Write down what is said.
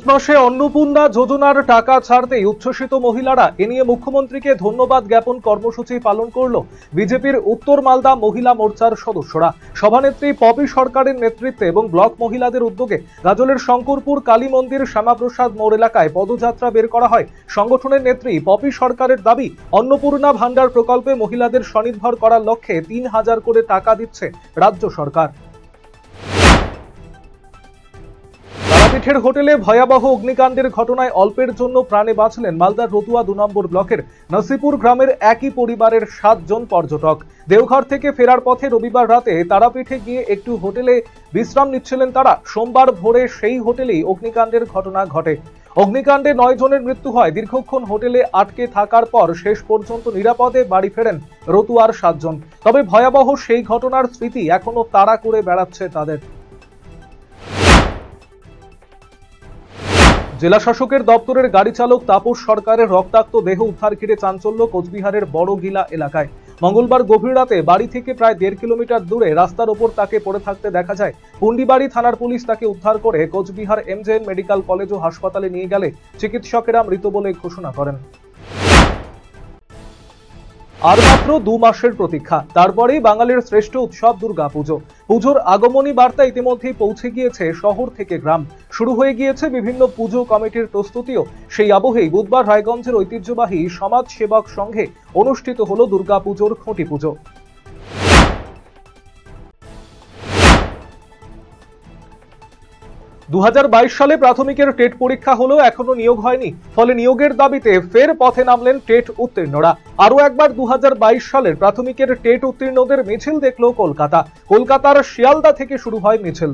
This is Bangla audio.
আগস্ট মাসে অন্নপূর্ণা যোজনার টাকা ছাড়তেই উচ্ছ্বসিত মহিলারা এ নিয়ে মুখ্যমন্ত্রীকে ধন্যবাদ জ্ঞাপন কর্মসূচি পালন করল বিজেপির উত্তর মালদা মহিলা মোর্চার সদস্যরা। সভানেত্রী পপি সরকারের নেতৃত্বে এবং ব্লক মহিলাদের উদ্যোগে গাজলের শঙ্করপুর কালী মন্দির শ্যামাপ্রসাদ মোড় এলাকায় পদযাত্রা বের করা হয়। সংগঠনের নেত্রী পপি সরকারের দাবি, অন্নপূর্ণা ভান্ডার প্রকল্পে মহিলাদের স্বনির্ভর করার লক্ষ্যে ৩,০০০ করে টাকা দিচ্ছে রাজ্য সরকার। তারাপীঠের হোটেলে ভয়াবহ অগ্নিকাণ্ডের ঘটনায় অল্পের জন্য প্রাণে বাঁচলেন মালদার রতুয়া ২ নম্বর ব্লকের নসিপুর গ্রামের একই পরিবারের ৭ জন পর্যটক। দেওঘর থেকে ফেরার পথে রবিবার রাতে তারাপীঠে গিয়ে একটু হোটেলে বিশ্রাম নিচ্ছিলেন তারা। সোমবার ভোরে সেই হোটেলেই অগ্নিকাণ্ডের ঘটনা ঘটে। অগ্নিকাণ্ডে ৯ জনের মৃত্যু হয়। দীর্ঘক্ষণ হোটেলে আটকে থাকার পর শেষ পর্যন্ত নিরাপদে বাড়ি ফেরেন রতুয়ার ৭ জন। তবে ভয়াবহ সেই ঘটনার স্মৃতি এখনো তাড়া করে বেড়াচ্ছে তাদের। জেলা শাসকের দপ্তরের গাড়ি চালক তাপস সরকারের রক্তাক্ত দেহ উদ্ধার ঘিরে চাঞ্চল্য কোচবিহারের বড়গিলা এলাকায়। মঙ্গলবার গভীর রাতে বাড়ি থেকে প্রায় ১.৫ কিলোমিটার দূরে রাস্তার ওপর তাকে পড়ে থাকতে দেখা যায়। পুন্ডিবাড়ি থানার পুলিশ তাকে উদ্ধার করে কোচবিহার এমজেএন মেডিকেল কলেজ ও হাসপাতালে নিয়ে গেলে চিকিৎসকেরা মৃত বলে ঘোষণা করেন। আর মাত্র ২ মাসের প্রতীক্ষা, তারপরেই বাঙালির শ্রেষ্ঠ উৎসব দুর্গাপুজো। পুজোর আগমনী বার্তা ইতিমধ্যেই পৌঁছে গিয়েছে শহর থেকে গ্রাম। শুরু হয়ে গিয়েছে বিভিন্ন পুজো কমিটির প্রস্তুতিও। সেই আবহেই বুধবার রায়গঞ্জের ঐতিহ্যবাহী সমাজ সেবক সংঘে অনুষ্ঠিত হলো দুর্গাপুজোর খুঁটি পুজো। ২০২২ সালে প্রাথমিকের টেট পরীক্ষা হলেও এখনো নিয়োগ হয়নি। ফলে নিয়োগের দাবিতে ফের পথে নামলেন টেট উত্তীর্ণরা। আরও একবার ২০২২ সালের প্রাথমিকের টেট উত্তীর্ণদের মিছিল দেখল কলকাতার শিয়ালদা থেকে শুরু হয় মিছিল।